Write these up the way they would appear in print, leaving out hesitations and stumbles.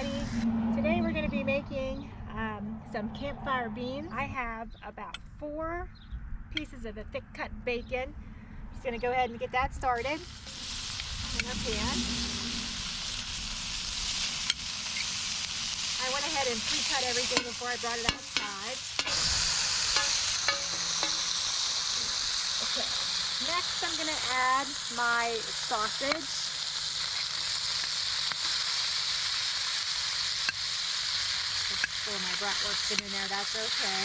everybody. Today we're going to be making some campfire beans. I have about 4 pieces of the thick cut bacon. Just going to go ahead and get that started in our pan. I went ahead and pre-cut everything before I brought it outside. Okay. Next I'm going to add my sausage. So my bratwurst in there, that's okay.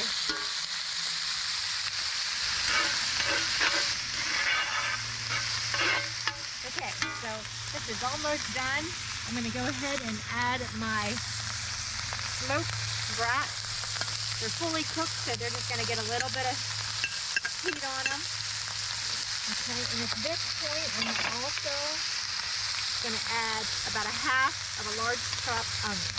Okay, so this is almost done. I'm going to go ahead and add my smoked brats. They're fully cooked, so they're just going to get a little bit of heat on them. Okay, and at this point, I'm also going to add about a half of a large chopped onion.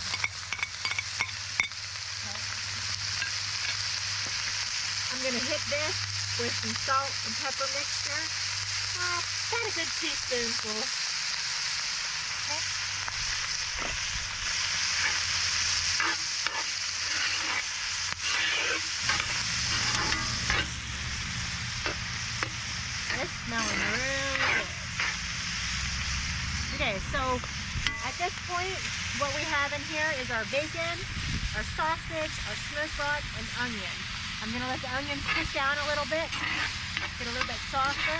I'm going to hit this with some salt and pepper mixture. About a good teaspoonful. Okay. It's smelling really good. Okay, so at this point, what we have in here is our bacon, our sausage, our smoked brats, and onions. I'm going to let the onions cook down a little bit, get a little bit softer.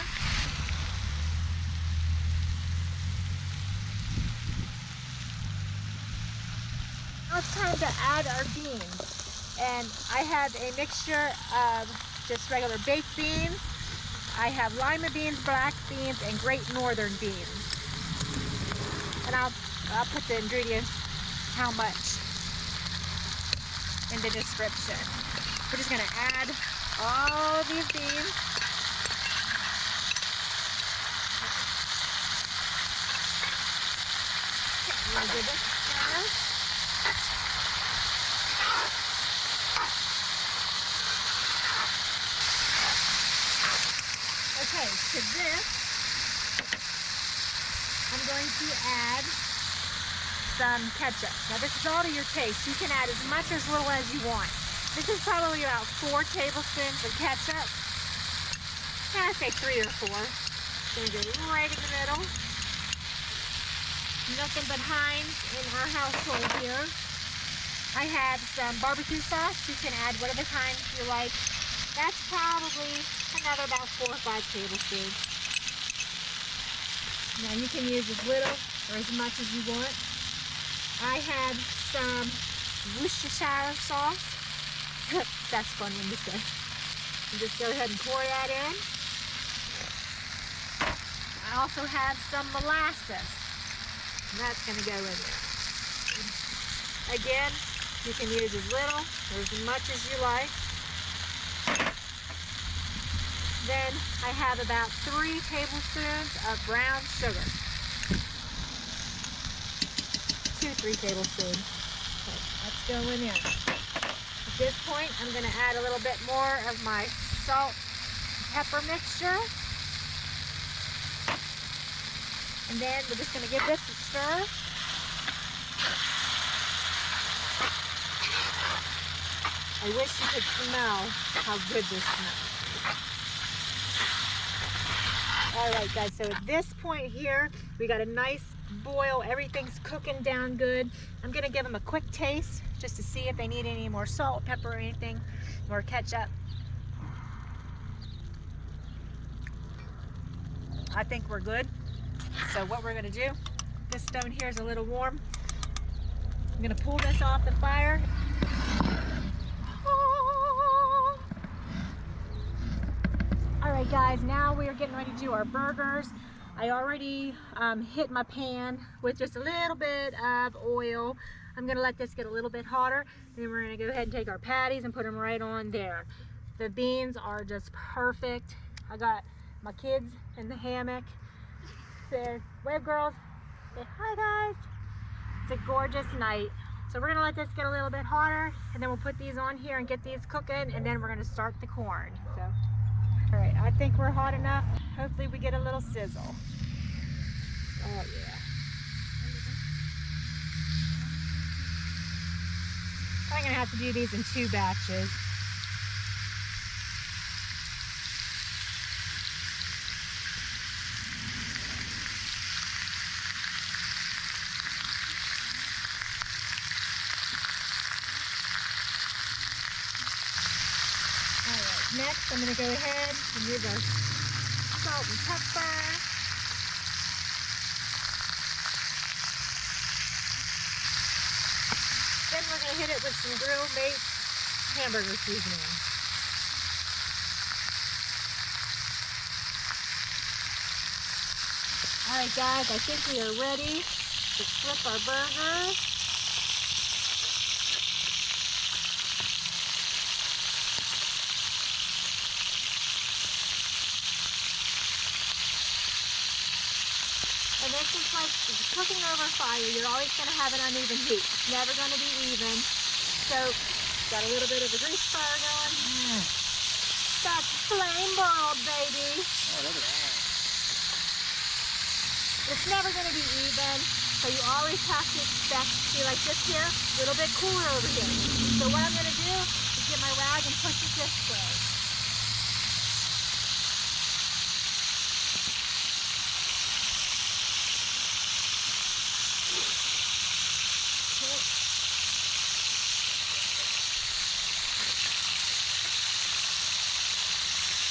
Now it's time to add our beans. And I have a mixture of just regular baked beans. I have Lima beans, black beans, and great northern beans. And I'll put the ingredients, how much, in the description. We're just going to add all of these beans. Okay, I'm going to give this a stir. Okay, to this, I'm going to add some ketchup. Now this is all to your taste. You can add as much or as little as you want. This is probably about 4 tablespoons of ketchup. I'd say 3 or 4. Gonna go right in the middle. Nothing but Heinz in our household here. I have some barbecue sauce. You can add whatever kind you like. That's probably another about 4 or 5 tablespoons. Now you can use as little or as much as you want. I have some Worcestershire sauce. That's fun when you say. And just go ahead and pour that in. I also have some molasses. And that's going to go in there. Again, you can use as little or as much as you like. Then I have about 3 tablespoons of brown sugar. 2-3 tablespoons. Okay, that's going in. At this point, I'm going to add a little bit more of my salt and pepper mixture. And then we're just going to give this a stir. I wish you could smell how good this smells. Alright guys, so at this point here, we got a nice boil. Everything's cooking down good. I'm going to give them a quick taste just to see if they need any more salt, pepper, or anything, or ketchup. I think we're good. So what we're going to do, this stone here is a little warm. I'm going to pull this off the fire. Alright guys, now we are getting ready to do our burgers. I already hit my pan with just a little bit of oil. I'm going to let this get a little bit hotter. Then we're going to go ahead and take our patties and put them right on there. The beans are just perfect. I got my kids in the hammock. Say, wave girls. Say hi guys. It's a gorgeous night. So we're going to let this get a little bit hotter. And then we'll put these on here and get these cooking. And then we're going to start the corn. So, all right, I think we're hot enough. Hopefully we get a little sizzle. Oh yeah. I'm gonna have to do these in 2 batches. Next, I'm going to go ahead and do the salt and pepper. Then we're going to hit it with some grill made hamburger seasoning. Alright guys, I think we are ready to flip our burgers. And this is like cooking over fire. You're always going to have an uneven heat. It's never going to be even. So, got a little bit of a grease fire going. That's flame broiled, baby. Oh, look at that. It's never going to be even. So you always have to expect, see like this here, a little bit cooler over here. So what I'm going to do is get my rag and push it this way.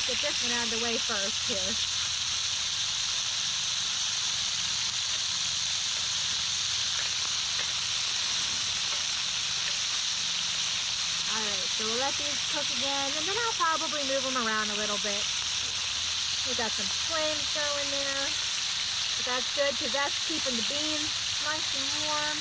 Get this one out of the way first here. Alright, so we'll let these cook again, and then I'll probably move them around a little bit. We got some flames going there. But that's good because that's keeping the beans nice and warm.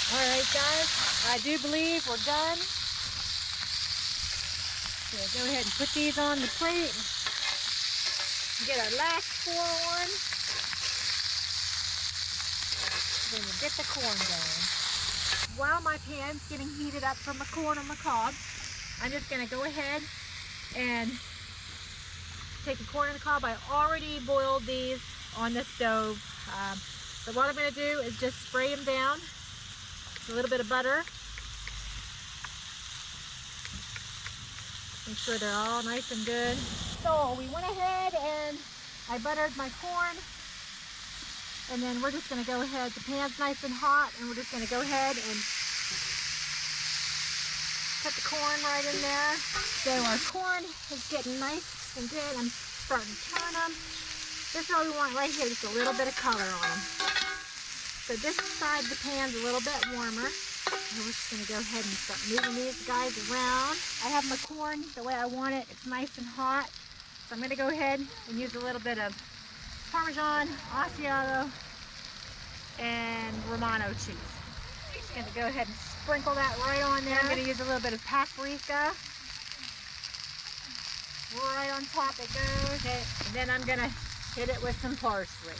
Alright guys, I do believe we're done. So go ahead and put these on the plate. Get our last 4 on. Then we'll get the corn going. While my pan's getting heated up from the corn on the cob, I'm just going to go ahead and take the corn on the cob. I already boiled these on the stove. So what I'm going to do is just spray them down. A little bit of butter. Make sure they're all nice and good. So we went ahead and I buttered my corn. And then we're just going to go ahead, the pan's nice and hot, and we're just going to go ahead and put the corn right in there. So our corn is getting nice and good. I'm starting to turn them. This is all we want right here, just a little bit of color on them. So this side of the pan's a little bit warmer. So we're just going to go ahead and start moving these guys around. I have my corn the way I want it. It's nice and hot. So I'm going to go ahead and use a little bit of Parmesan, Asiago, and Romano cheese. Just going to go ahead and sprinkle that right on there. I'm going to use a little bit of Paprika. Right on top it goes. Okay. And then I'm going to hit it with some parsley.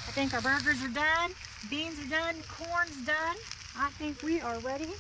I think our burgers are done, beans are done, corn's done. I think we are ready